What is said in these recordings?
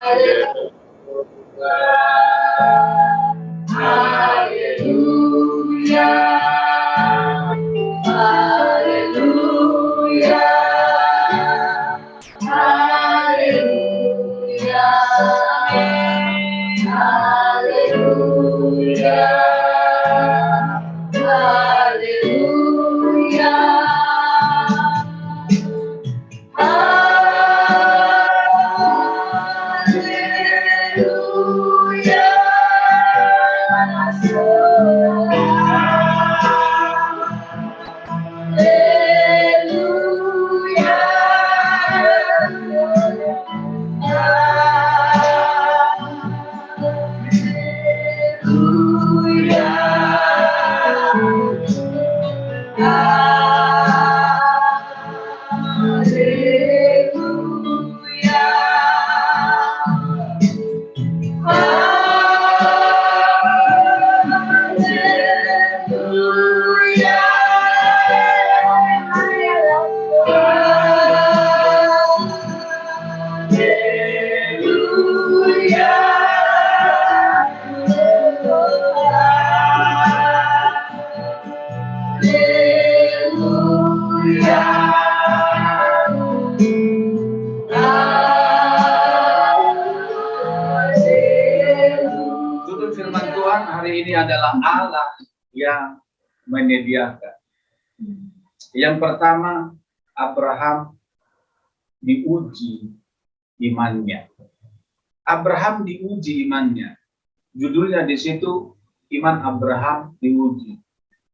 Haleluya, haleluya, haleluya, haleluya, haleluya. Judul firman Tuhan hari ini adalah Allah yang menyediakan. Yang pertama, Abraham diuji imannya. Abraham diuji imannya. Judulnya di situ, iman Abraham diuji.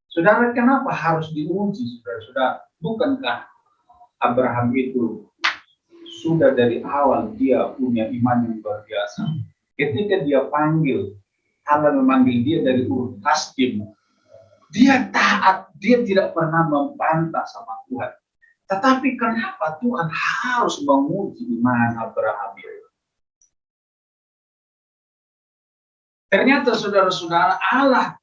Saudara, kenapa harus diuji, saudara? Bukankah Abraham itu sudah dari awal dia punya iman yang luar biasa? Ketika dia panggil, Allah memanggil dia dari urut kasdim. Dia taat, dia tidak pernah membantah sama Tuhan. Tetapi kenapa Tuhan harus menguji iman Abraham itu? Ternyata saudara-saudara, Allah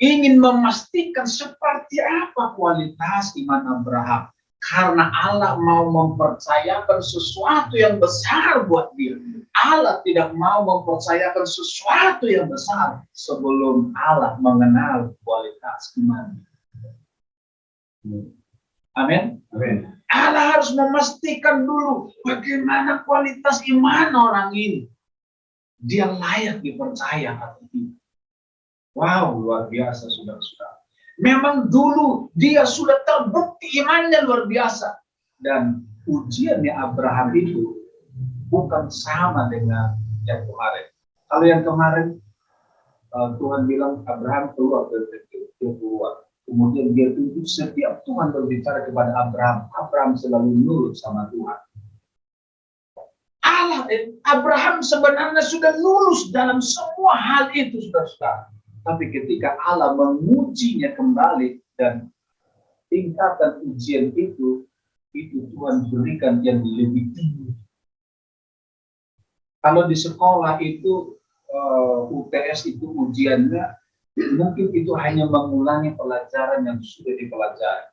ingin memastikan seperti apa kualitas iman Abraham. Karena Allah mau mempercayakan sesuatu yang besar buat dia. Allah tidak mau mempercayakan sesuatu yang besar sebelum Allah mengenal kualitas iman. Amin. Allah harus memastikan dulu bagaimana kualitas iman orang ini. Dia layak dipercaya atau tidak. Wow, luar biasa saudara-saudara. Memang dulu dia sudah terbukti imannya luar biasa. Dan ujiannya Abraham itu bukan sama dengan yang kemarin. Kalau yang kemarin Tuhan bilang Abraham keluar dari dia keluar. Kemudian dia tunjuk setiap Tuhan berbicara kepada Abraham. Abraham selalu nurut sama Tuhan. Abraham sebenarnya sudah lulus dalam semua hal itu, saudara-saudara. Tapi ketika Allah mengujinya kembali dan tingkatan ujian itu Tuhan berikan yang lebih tinggi. Kalau di sekolah itu UTS itu ujiannya mungkin itu hanya mengulangi pelajaran yang sudah dipelajari.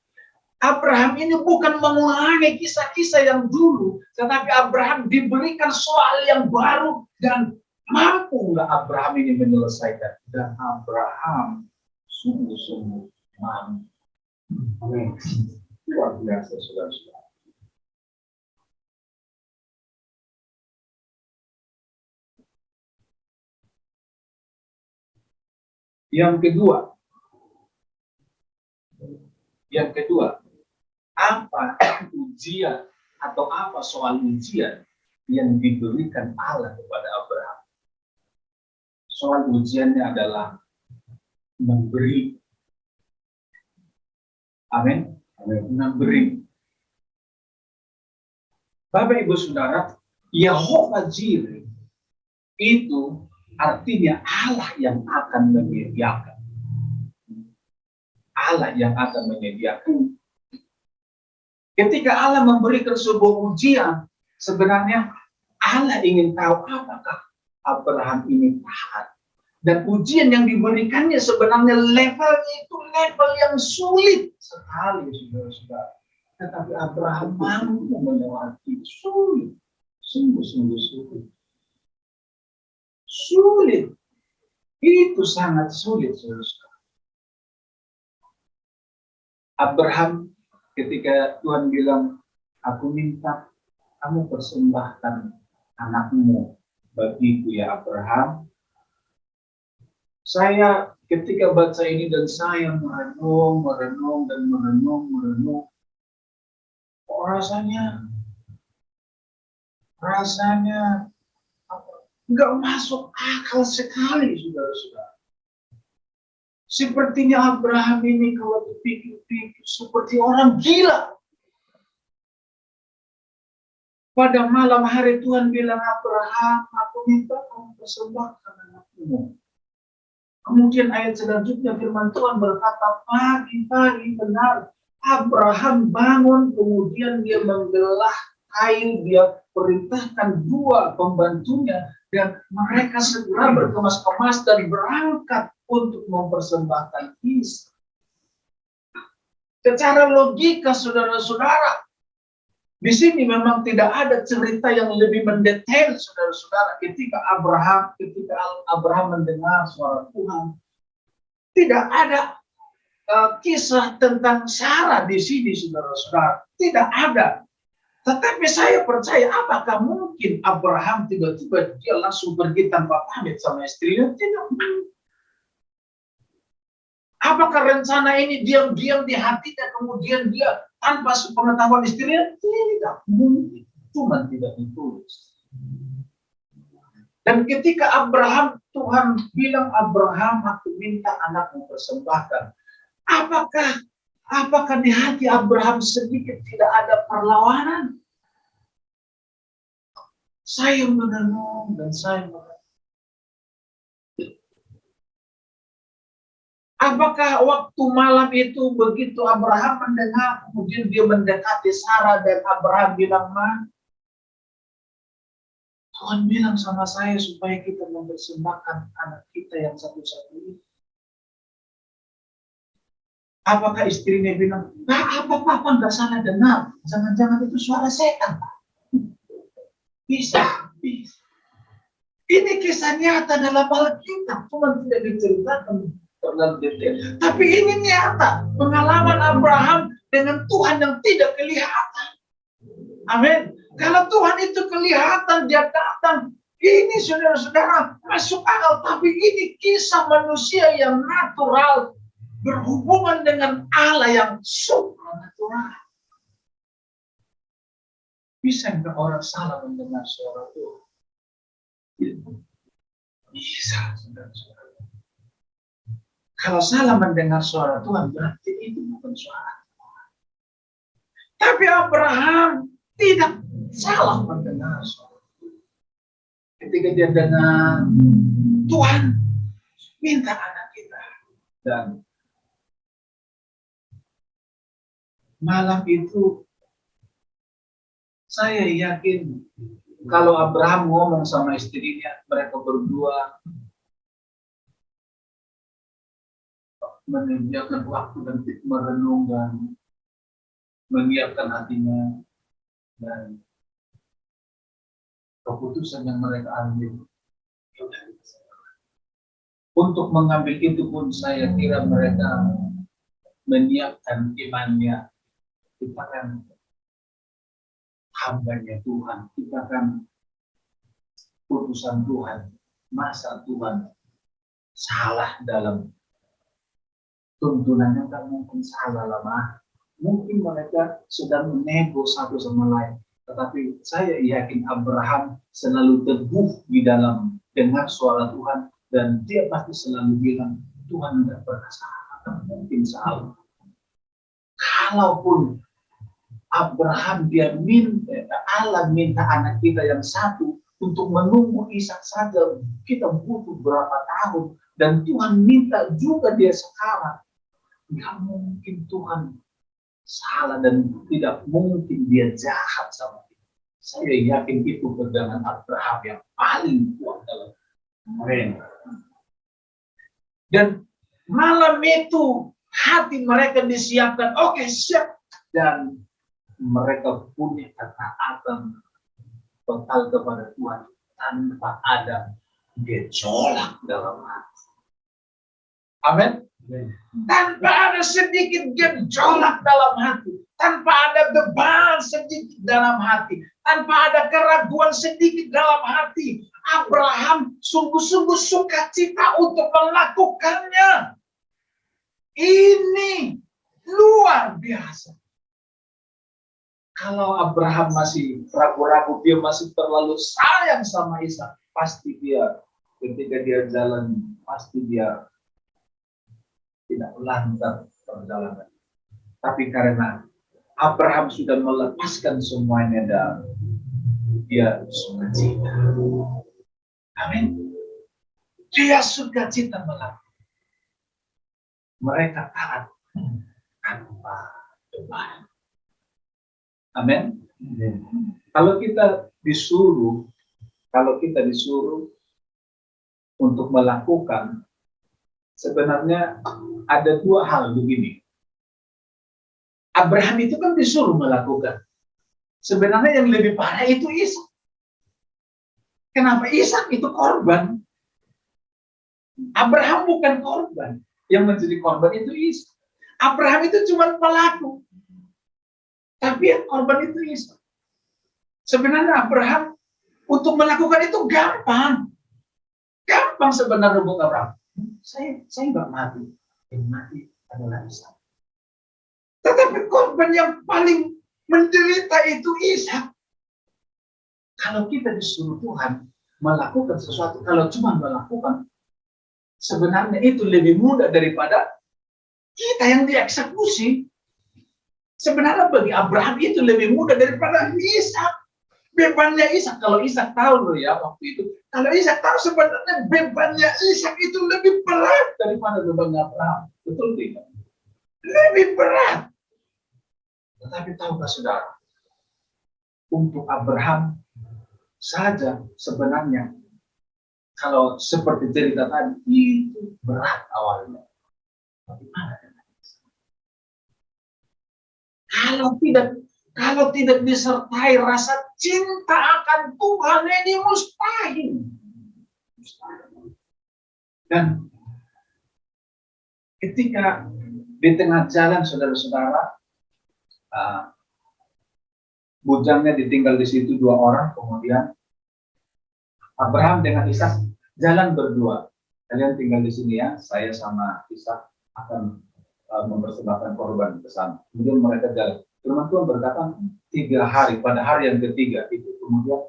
Abraham ini bukan mengulangi kisah-kisah yang dulu, tetapi Abraham diberikan soal yang baru dan mampu nggak Abraham ini menyelesaikan? Dan Abraham sungguh-sungguh mampu. Amin. Luar biasa, saudara-saudara. Yang kedua, apa ujian atau apa soal ujian yang diberikan Allah kepada Abraham? Soal ujiannya adalah memberi. Amin. Memberi. Bapak Ibu Saudara, Yehova Jireh itu artinya Allah yang akan menyediakan. Allah yang akan menyediakan. Ketika Allah memberikan sebuah ujian, sebenarnya Allah ingin tahu apakah Abraham ini taat. Dan ujian yang diberikannya sebenarnya levelnya itu level yang sulit sekali, saudara-saudara. Tetapi Abraham mampu melewati sulit, sungguh-sungguh sulit. Itu sangat sulit, saudara. Abraham ketika Tuhan bilang, aku minta kamu persembahkan anakmu bagiku ya Abraham. Saya ketika baca ini dan saya merenung, kok rasanya nggak masuk akal sekali, saudara-saudara. Sepertinya Abraham ini kalau dipikir-pikir seperti orang gila. Pada malam hari Tuhan bilang, Abraham, aku minta kamu persembahkan anakmu. Kemudian ayat selanjutnya firman Tuhan berkata, pagi-pagi benar Abraham bangun, kemudian dia menggelah kayu, dia perintahkan dua pembantunya, dan mereka segera berkemas-kemas dan berangkat untuk mempersembahkan Ishak. Secara logika, saudara-saudara, di sini memang tidak ada cerita yang lebih mendetail, saudara-saudara. Ketika Abraham mendengar suara Tuhan, tidak ada kisah tentang Sarah di sini, saudara-saudara. Tidak ada. Tetapi saya percaya, apakah mungkin Abraham tiba-tiba dia langsung pergi tanpa pamit sama istrinya? Tidak mungkin. Apakah rencana ini diam-diam di hatinya, kemudian dia tanpa sepengetahuan istrinya? Tidak mungkin. Cuma tidak ditulis. Dan ketika Tuhan bilang, Abraham, aku minta anakmu persembahkan. Apakah di hati Abraham sedikit tidak ada perlawanan? Saya menenung dan saya menenung. Apakah waktu malam itu begitu Abraham mendengar, kemudian dia mendekati Sarah dan Abraham bilang, Ma, Tuhan bilang sama saya supaya kita mempersembahkan anak kita yang satu-satunya. Apakah istrinya bilang, apa nggak salah dengar, jangan-jangan itu suara setan. Bisa. Ini kisah nyata dalam Alkitab, cuma tidak diceritakan terlalu detail. Tapi ini nyata, pengalaman Abraham dengan Tuhan yang tidak kelihatan. Amin. Kalau Tuhan itu kelihatan, dia datang. Ini saudara-saudara masuk akal, tapi ini kisah manusia yang natural berhubungan dengan Allah yang supranatural. Bisa nggak orang salah mendengar suara Tuhan? Bisa, saudara-saudara. Kalau salah mendengar suara Tuhan, berarti itu bukan suara Tuhan. Tapi Abraham tidak salah mendengar suara Tuhan. Ketika dia dengar, Tuhan minta anak kita. Dan malam itu, saya yakin kalau Abraham ngomong sama istrinya, mereka berdua menyediakan waktu dan merenung dan menyiapkan hatinya, dan keputusan yang mereka ambil untuk mengambil itu pun saya kira mereka menyiapkan imannya. Kita kan hambanya Tuhan, kita kan putusan Tuhan. Masa Tuhan salah dalam tuntunannya? Tak mungkin salah lama. Mungkin mereka sedang menego satu sama lain. Tetapi saya yakin Abraham selalu teguh di dalam dengar suara Tuhan. Dan dia pasti selalu bilang, Tuhan tidak pernah salah. Tak mungkin salah. Kalaupun Abraham Allah minta anak kita yang satu untuk menunggu Ishak saja, kita butuh berapa tahun, dan Tuhan minta juga dia sekarang. Nggak mungkin Tuhan salah dan tidak mungkin dia jahat sama kita. Saya yakin itu pegangan Abraham yang paling kuat dalam mereka. Dan malam itu hati mereka disiapkan, oke, siap, dan mereka punya ketaatan total kepada Tuhan tanpa ada gejolak dalam hati. Amin. Tanpa ada sedikit gejolak dalam hati, tanpa ada beban sedikit dalam hati, tanpa ada keraguan sedikit dalam hati, Abraham sungguh-sungguh sukacita untuk melakukannya. Ini luar biasa. Kalau Abraham masih ragu-ragu, dia masih terlalu sayang sama Ishak, pasti dia ketika dia jalan, pasti dia tidak lancar perjalanan. Tapi karena Abraham sudah melepaskan semuanya dan dia sukacita. Amin. Dia sukacita melakukan. Mereka taat tanpa beban. Amin. Kalau kita disuruh untuk melakukan, sebenarnya ada dua hal begini. Abraham itu kan disuruh melakukan. Sebenarnya yang lebih parah itu Ishak. Kenapa Ishak itu korban? Abraham bukan korban. Yang menjadi korban itu Ishak. Abraham itu cuma pelaku. Tapi yang korban itu Ishak. Sebenarnya Abraham untuk melakukan itu gampang. Gampang sebenarnya buat Abraham. Saya nggak mati. Yang mati adalah Ishak. Tetapi korban yang paling menderita itu Ishak. Kalau kita disuruh Tuhan melakukan sesuatu, kalau cuma melakukan, sebenarnya itu lebih mudah daripada kita yang dieksekusi. Sebenarnya bagi Abraham itu lebih mudah daripada Ishak. Bebannya Ishak, kalau Ishak tahu loh ya waktu itu, kalau Ishak tahu sebenarnya bebannya Ishak itu lebih berat daripada bebannya Abraham. Betul tidak? Lebih berat. Tetapi tahukah saudara, untuk Abraham saja sebenarnya, kalau seperti cerita tadi, itu berat awalnya. Bagaimana dengan Ishak? Kalau tidak disertai rasa cinta akan Tuhan, ini mustahil. Dan ketika di tengah jalan saudara-saudara, bujangnya ditinggal di situ 2 orang, kemudian Abraham dengan Ishak jalan berdua. Kalian tinggal di sini ya, saya sama Ishak akan mempersembahkan korban ke sana. Kemudian mereka jalan. Firman Tuhan berkata 3 hari, pada hari yang ketiga itu. Kemudian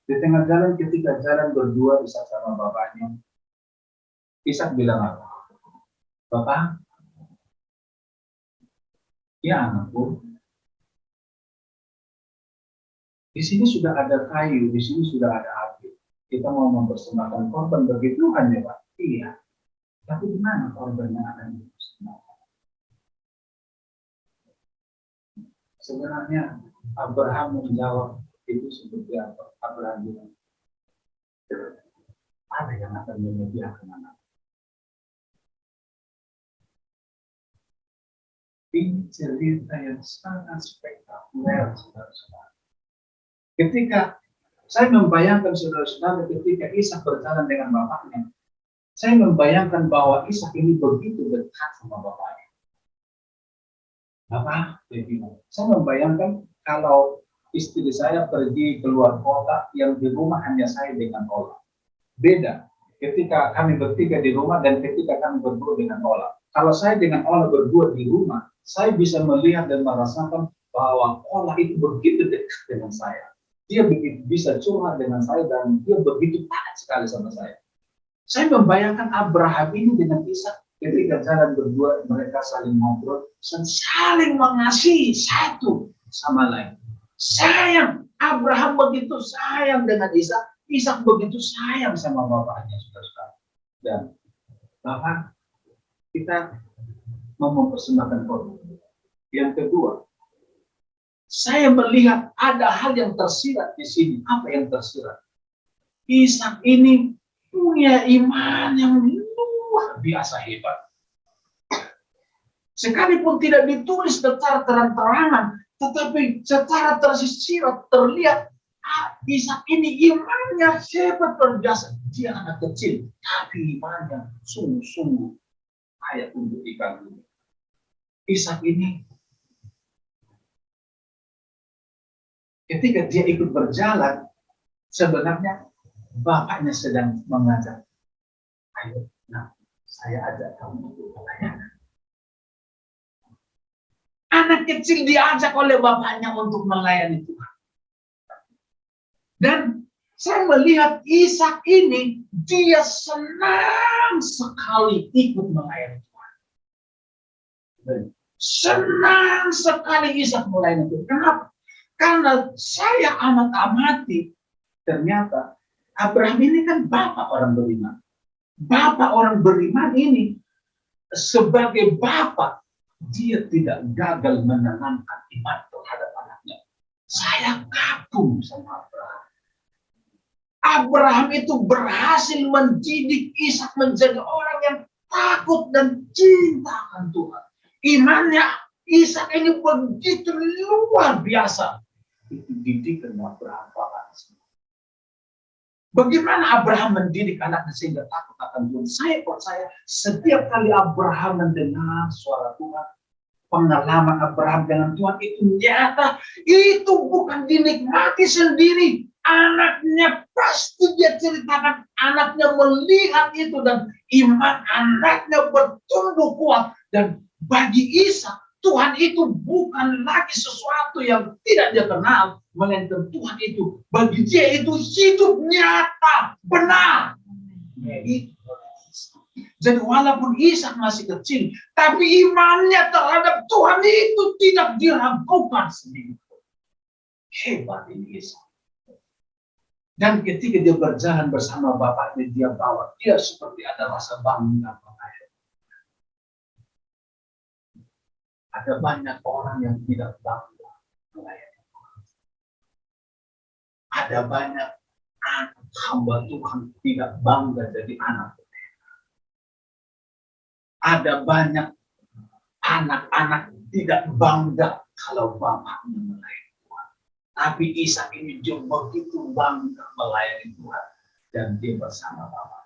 di tengah jalan, ketika jalan berdua Ishak sama bapaknya, Ishak bilang apa? Bapak, ya anakku, di sini sudah ada kayu, di sini sudah ada api. Kita mau mempersembahkan korban bagi Tuhan ya Pak? Iya. Tapi di mana korban yang akan dipersembahkan? Sebenarnya Abraham menjawab itu seperti apa? Abraham bilang, ada yang akan menyediakan anak. Ini cerita yang sangat spektakuler, saudara-saudara. Ketika saya membayangkan saudara-saudara, ketika Ishak berjalan dengan bapaknya, saya membayangkan bahwa Ishak ini begitu dekat sama bapaknya. Bapak, saya membayangkan kalau istri saya pergi keluar kota, yang di rumah hanya saya dengan Ola. Beda ketika kami bertiga di rumah dan ketika kami berdua dengan Ola. Kalau saya dengan Ola berdua di rumah, saya bisa melihat dan merasakan bahwa Ola itu begitu dekat dengan saya. Dia begitu bisa curhat dengan saya dan dia begitu taat sekali sama saya. Saya membayangkan Abraham ini dengan Ishak. Ketika jalan berdua, mereka saling ngobrol, saling mengasihi satu sama lain. Sayang, Abraham begitu sayang dengan Ishak, Ishak begitu sayang sama bapaknya, saudara-saudara. Dan Bapak, kita mau mempersembahkan korban. Yang kedua, saya melihat ada hal yang tersirat di sini. Apa yang tersirat? Ishak ini punya iman yang luar biasa hebat. Sekalipun tidak ditulis secara terang-terangan, tetapi secara tersirat terlihat Ishak ini imannya hebat luar biasa. Dia anak kecil, tapi imannya sungguh-sungguh layak untuk dikagumi. Ishak ini ketika dia ikut berjalan, sebenarnya bapaknya sedang mengajak, ayo, nah, saya ajak kamu untuk pelayanan. Anak kecil diajak oleh bapaknya untuk melayani Tuhan. Dan saya melihat Ishak ini, dia senang sekali ikut melayani Tuhan. Senang sekali Ishak melayani Tuhan. Kenapa? Karena saya amat amati, ternyata Abraham ini kan bapak orang beriman. Bapak orang beriman ini, sebagai bapak, dia tidak gagal menanamkan iman terhadap anaknya. Saya kagum sama Abraham. Abraham itu berhasil mendidik Ishak menjadi orang yang takut dan cinta akan Tuhan. Imannya Ishak ini begitu luar biasa. Itu didikan Abraham. Bagaimana Abraham mendidik anaknya sehingga takut akan Tuhan? Saya percaya setiap kali Abraham mendengar suara Tuhan, pengalaman Abraham dengan Tuhan itu nyata. Itu bukan dinikmati sendiri. Anaknya pasti dia ceritakan, anaknya melihat itu dan iman anaknya bertumbuh kuat. Dan bagi Ishak, Tuhan itu bukan lagi sesuatu yang tidak dia kenal, melainkan Tuhan itu bagi dia itu hidup nyata, benar. Jadi walaupun Ishak masih kecil, tapi imannya terhadap Tuhan itu tidak diragukan sedikit. Hebat ini Ishak. Dan ketika dia berjalan bersama bapaknya, dia bawa, dia seperti ada rasa bangga. Ada banyak orang yang tidak bangga melayani Tuhan. Ada banyak anak hamba Tuhan tidak bangga jadi anak Tuhan. Ada banyak anak-anak tidak bangga kalau bapaknya melayani Tuhan. Tapi Ishak ini dia begitu bangga melayani Tuhan dan dia bersama bapak.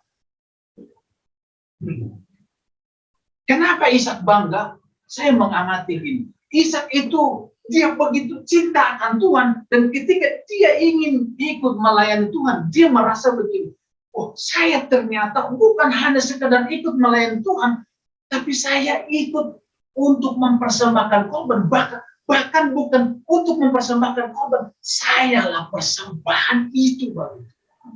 Kenapa Ishak bangga? Saya mengamati ini. Ishak itu dia begitu cinta akan Tuhan dan ketika dia ingin ikut melayani Tuhan, dia merasa begini. Oh, saya ternyata bukan hanya sekedar ikut melayani Tuhan, tapi saya ikut untuk mempersembahkan korban, bahkan bukan untuk mempersembahkan korban, sayalah persembahan itu bagi Tuhan.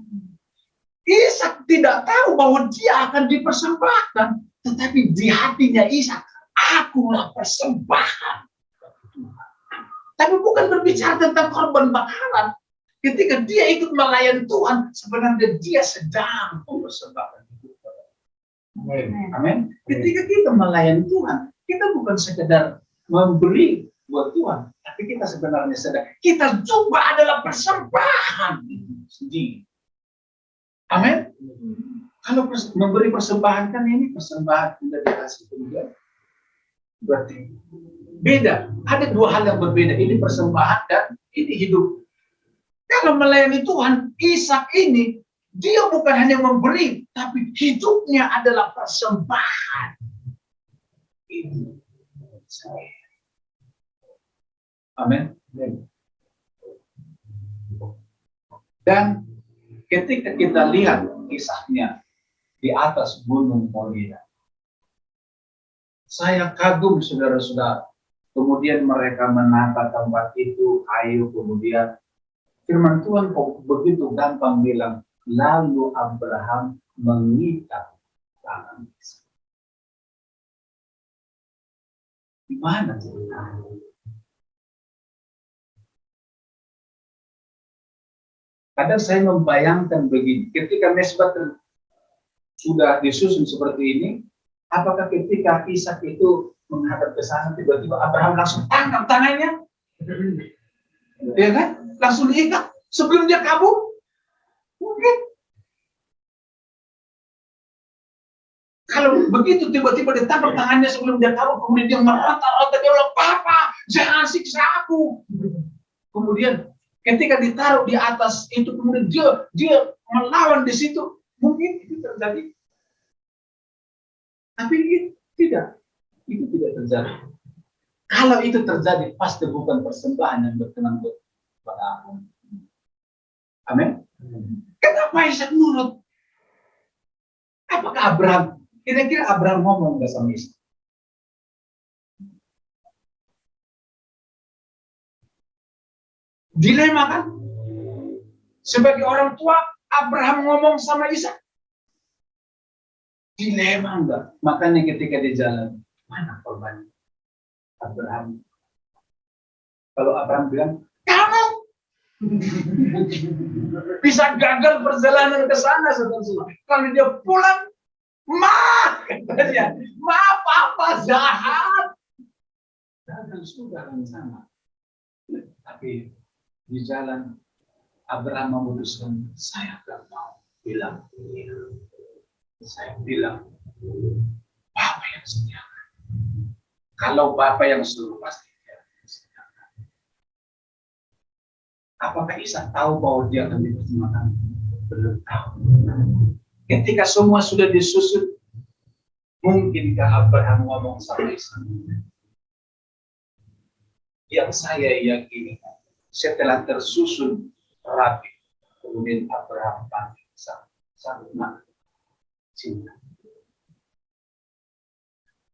Ishak tidak tahu bahwa dia akan dipersembahkan, tetapi di hatinya Ishak, akulah persembahan bagi Tuhan. Tapi bukan berbicara tentang korban bakaran. Ketika dia ikut melayani Tuhan, sebenarnya dia sedang mempersembahkan Tuhan. Amin. Ketika kita melayani Tuhan, kita bukan sekedar memberi buat Tuhan, tapi kita sebenarnya sedang, kita juga adalah persembahan itu sendiri. Amin. Kalau memberi persembahan kan ini persembahan sudah dikasih kemudian. Berarti beda. Ada dua hal yang berbeda. Ini persembahan dan ini hidup. Kalau melayani Tuhan, Ishak ini dia bukan hanya memberi, tapi hidupnya adalah persembahan. Ini. Amin. Dan ketika kita lihat kisahnya di atas Gunung Moria, saya kagum saudara-saudara. Kemudian mereka menata tempat itu, kayu, kemudian firman Tuhan kok begitu gampang bilang, lalu Abraham mengikat tangan Ishak. Gimana ceritanya? Kadang saya membayangkan begini, ketika mezbah sudah disusun seperti ini, apakah ketika Ishak itu menghadap ke sana, tiba-tiba Abraham langsung tangkap tangannya? Ya kan? Langsung diikat sebelum dia kabur? Mungkin. Kalau begitu tiba-tiba ditangkap tangannya sebelum dia kabur, kemudian dia meronta-ronta, dia bilang, "Papa, jangan siksa aku." Kemudian ketika ditaruh di atas itu, kemudian dia melawan di situ, mungkin itu terjadi. Tapi Tidak, itu tidak terjadi. Kalau itu terjadi, pasti bukan persembahan yang berkenan kepada Allah. Amin. Kenapa Ishak nurut? Apakah Abraham? Kira-kira Abraham ngomong nggak sama Ishak? Dilema kan? Sebagai orang tua, Abraham ngomong sama Ishak. Dilema enggak? Makanya ketika di jalan, mana korban Abraham? Kalau Abraham bilang, kamu bisa gagal perjalanan ke sana, saudara-saudara. Kalau dia pulang, katanya, papa jahat. Gagal sudah rencana. Tapi di jalan, Abraham memutuskan, saya tidak mau bilang ini. Saya bilang, Papa yang sediakan. Kalau Papa yang suruh, pasti dia sediakan. Apakah Ishak tahu bahwa dia akan dipertemukan? Belum tahu. Ketika semua sudah disusun, mungkinkah Abraham ngomong sama Ishak? Yang saya yakini, setelah tersusun rapi, kemudian Abraham panggil Ishak, sangat cinta.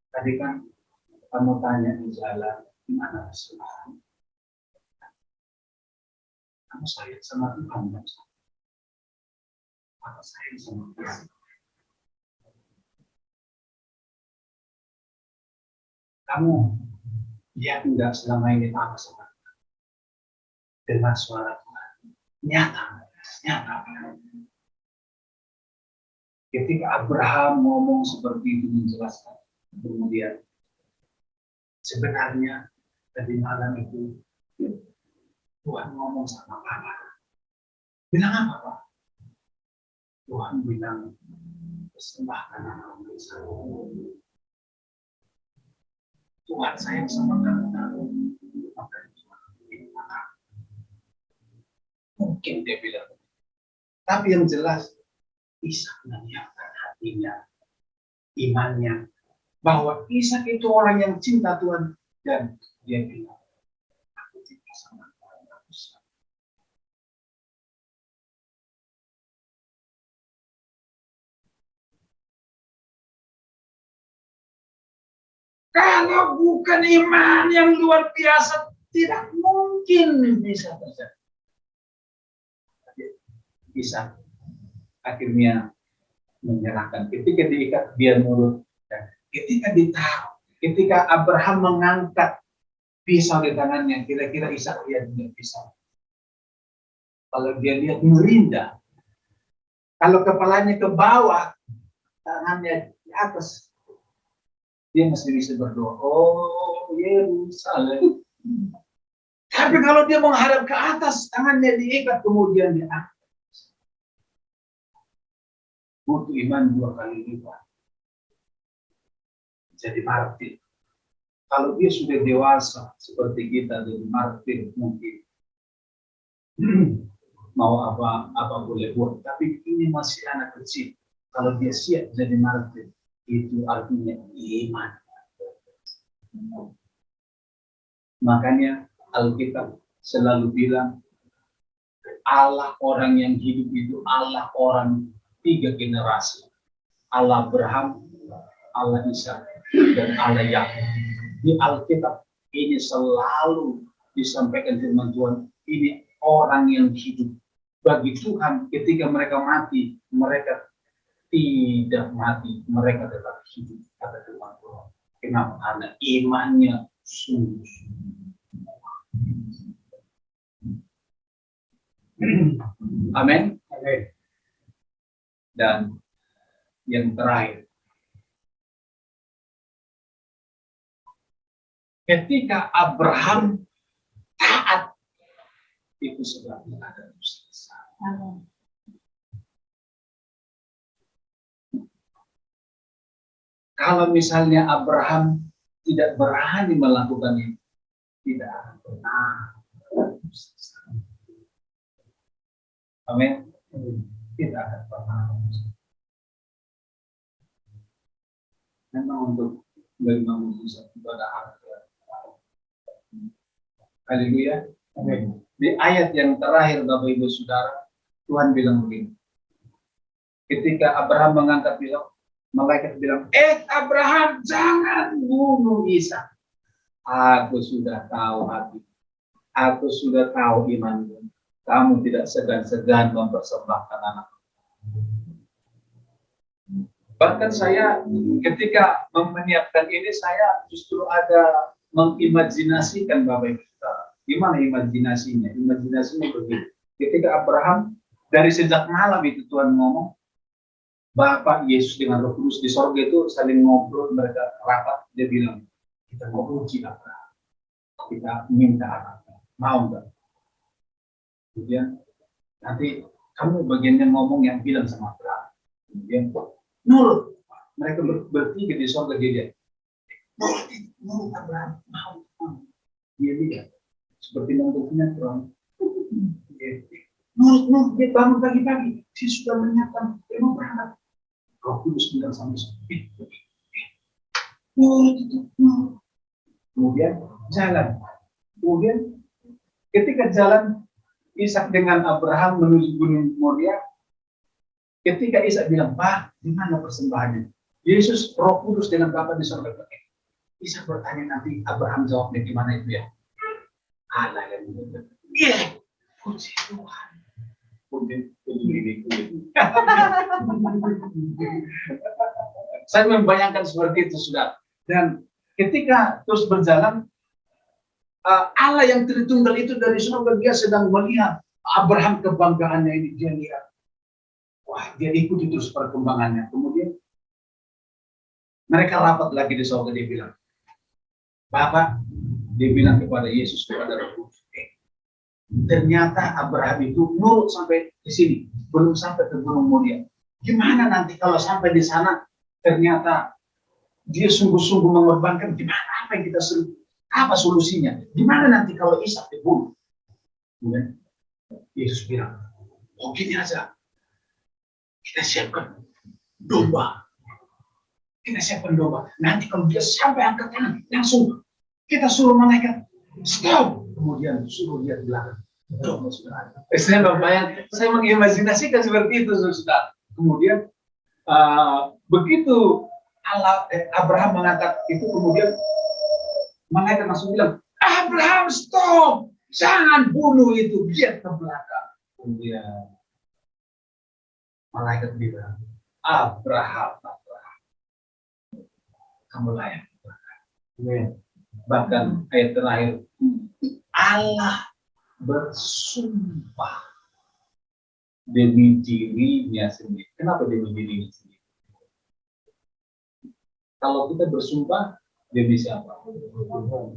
Tadi kan kamu tanya di jalan, di mana kesalahan? Kamu sayang sama Tuhan, apa sayang sama Tuhan? Kamu lihat enggak selama ini apa sama Tuhan? Dengan suara Tuhan, nyata. Ketika Abraham ngomong seperti itu menjelaskan, kemudian sebenarnya tadi malam itu Tuhan ngomong sama Papa. Bilang apa, Pak? Tuhan bilang, persembahkan anak Isa. Tuhan sayang sama kamu. Mungkin dia bilang. Tapi yang jelas, Ishak menyiapkan hatinya, imannya, bahwa Ishak itu orang yang cinta Tuhan, dan dia bilang, aku cinta sama Tuhan. Kalau bukan iman yang luar biasa, tidak mungkin bisa terjadi. Ishak akhirnya menyerahkan. Ketika diikat, dia nurut. Ketika ditaruh, ketika Abraham mengangkat pisau di tangannya, kira-kira Ishak lihat pisau. Kalau dia lihat merinda, kalau kepalanya ke bawah, tangannya di atas, dia masih bisa berdoa. Oh, Yerusalem. Tapi kalau dia menghadap ke atas, tangannya diikat, kemudian dia angkat. Butuh iman 2 kali lipat. Jadi martir. Kalau dia sudah dewasa seperti kita, jadi martir mungkin mau apa boleh buat. Tapi ini masih anak kecil. Kalau dia siap jadi martir, itu artinya iman. Makanya Alkitab selalu bilang, Allah orang yang hidup itu Allah orang 3 generasi. Allah Abraham, Allah Ishak, dan Allah Yakub. Di Alkitab ini selalu disampaikan firman Tuhan, ini orang yang hidup. Bagi Tuhan ketika mereka mati, mereka tidak mati, mereka tetap hidup, kata firman Tuhan. Kenapa? Karena imannya sungguh. Amin. Dan yang terakhir, ketika Abraham taat, itu sebabnya ada dosa besar. Kalau misalnya Abraham tidak berani melakukan itu, tidak akan pernah. Amin. Tidak akan pernah. Memang untuk menerima mujizat ibadah harta. Haleluya. Amin. Di ayat yang terakhir Bapak Ibu Saudara, Tuhan bilang begini. Ketika Abraham mengangkat pisau, malaikat bilang, Abraham, jangan bunuh Ishak. Aku sudah tahu hati. Aku sudah tahu imanmu. Kamu tidak segan-segan mempersembahkan anak. Bahkan saya ketika menyiapkan ini, saya justru ada mengimajinasikan Bapak Ibu Saudara. Gimana imajinasinya? Imajinasinya begini. Ketika Abraham, dari sejak malam itu Tuhan ngomong, Bapak Yesus dengan Roh Kudus di sorga itu saling ngobrol, mereka rapat, dia bilang, kita mau uji Abraham. Kita minta anaknya. Mau enggak? Kemudian, nanti kamu bagian yang ngomong yang bilang sama Abraham. Kemudian, nurut. Mereka bertiga di sorga dia. Nurut Abraham. Mau. Dia lihat. Seperti nantinya Tuhan. Nurut. Dia bangun pagi-pagi. Dia sudah menyiapkan. Dia mau berangkat. Roh Kudus bilang sama saya, nurut. Kemudian jalan. Kemudian ketika jalan Ishak dengan Abraham menuju Gunung Moria, ketika Ishak bilang, Pak, di mana persembahannya? Yesus, Roh Kudus dengan Bapa di surga. Ishak bertanya nanti, Abraham jawabnya gimana itu ya? Allah yang menentukan. Iya, puji Tuhan. Saya membayangkan seperti itu, Saudara. Dan ketika terus berjalan, Allah yang Tritunggal itu dari surga, dia sedang melihat Abraham kebanggaannya ini. Dia lihat, wah, dia ikuti terus perkembangannya. Kemudian mereka rapat lagi di surga, dia bilang, Bapak, dia bilang kepada Yesus, kepada Roh Kudus, ternyata Abraham itu nurut sampai di sini, belum sampai ke Gunung Moria. Gimana nanti kalau sampai di sana ternyata dia sungguh-sungguh mengorbankan? Gimana? Apa yang kita apa solusinya? Gimana nanti kalau Ishak dibunuh? Kemudian Yesus bilang, gini aja, kita siapkan domba. Nanti kalau dia sampai angkat tangan, langsung kita suruh malaikat stop. Kemudian suruh dia di belakang. Saya mengimajinasikan seperti itu, Saudara. Kemudian begitu Abraham mengangkat itu, kemudian malaikat langsung bilang, Abraham stop, jangan bunuh itu, dia ke belakang. Kemudian malaikat bilang, Abraham, kamu layak. Bahkan ayat terakhir, Allah bersumpah demi dirinya sendiri. Kenapa demi dirinya sendiri? Kalau kita bersumpah demi siapa?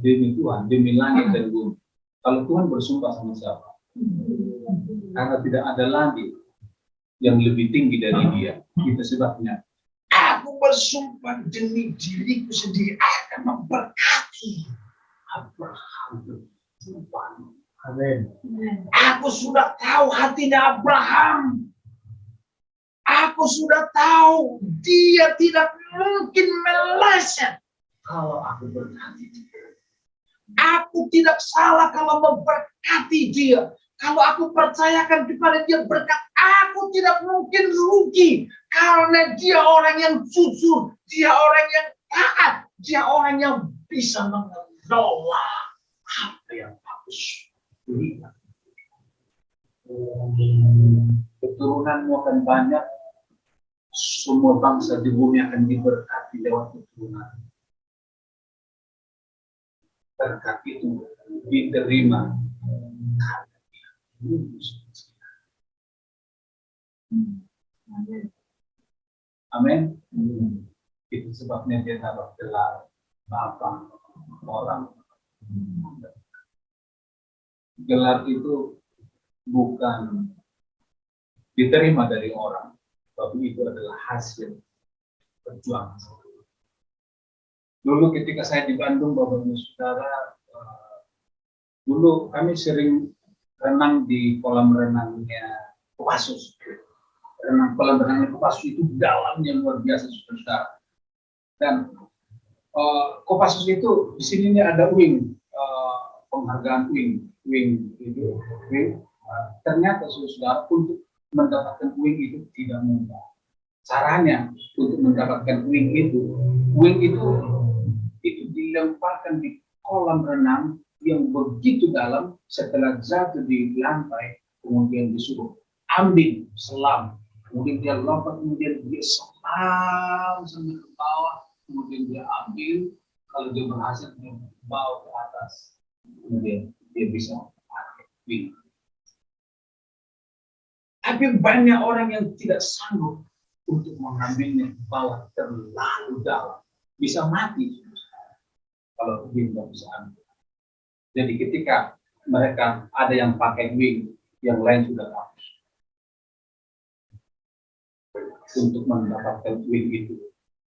Demi Tuhan, demi langit dan bumi. Kalau Tuhan bersumpah sama siapa? Karena tidak ada lagi yang lebih tinggi dari Dia. Itu sebabnya aku bersumpah demi diriku sendiri akan memberkati Abraham. Amin. Aku sudah tahu hatinya Abraham. Aku sudah tahu dia tidak mungkin meleset kalau aku berkati dia. Aku tidak salah kalau memberkati dia. Kalau aku percayakan kepada dia berkat, aku tidak mungkin rugi. Karena dia orang yang jujur, dia orang yang taat, dia orang yang bisa mengelola apa yang bagus. Lihat. Keturunanmu akan banyak, semua bangsa di bumi akan diberkati lewat keturunan. Berkat itu diterima karena dia lulus. Amin. Itu sebabnya dia dapat gelar Bapa orang. Gelar itu bukan diterima dari orang, tapi itu adalah hasil perjuangan. Dulu ketika saya di Bandung, Bapak Ibu Saudara, dulu kami sering renang di kolam renangnya Kopassus. Kolam renangnya Kopassus itu dalamnya luar biasa, Saudara. Dan Kopassus itu di sini nih ada wing, penghargaan wing itu wing. Ternyata saudara untuk mendapatkan wing itu tidak mudah. Caranya untuk mendapatkan wing itu dilemparkan di kolam renang yang begitu dalam. Setelah jatuh di lantai, kemudian disuruh ambil selam, kemudian dia lompat, kemudian dia selam sampai ke bawah, kemudian dia ambil, kalau dia berhasil dia bawa ke atas, kemudian dia bisa pakai wing. Tapi banyak orang yang tidak sanggup untuk mengambilnya ke bawah, terlalu dalam, bisa mati kalau wing nggak bisa ambil. Jadi ketika mereka ada yang pakai wing, yang lain sudah habis. Untuk mendapatkan wing itu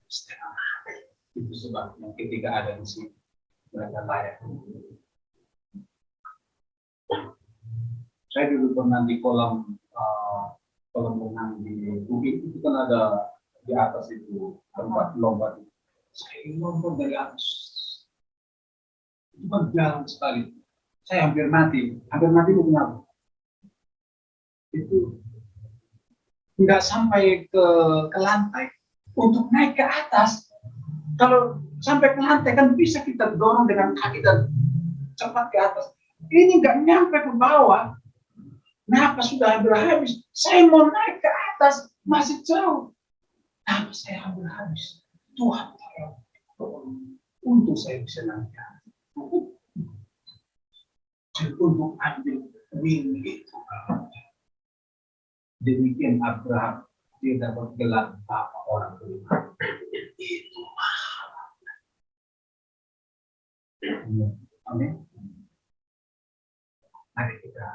setengah mati. Itu sebabnya ketika ada di sini mereka layak. Saya dulu pernah di kolam renang di Bukit itu kan ada di atas itu tempat lompat. Saya lompat dari atas. Itu kan dalam sekali. Saya hampir mati itu kenapa? Itu nggak sampai ke lantai. Untuk naik ke atas, kalau sampai ke lantai kan bisa kita dorong dengan kaki dan cepat ke atas. Ini nggak nyampe ke bawah. Kenapa sudah hampir habis? Saya mau naik ke atas, masih jauh. Tapi saya hampir habis. Tuhan tolong. Untuk saya bisa naik ke atas. Untuk ambil wing itu. Demikian Abraham, dia dapat gelar apa orang beriman. Itu mahal. Amin. Mari kita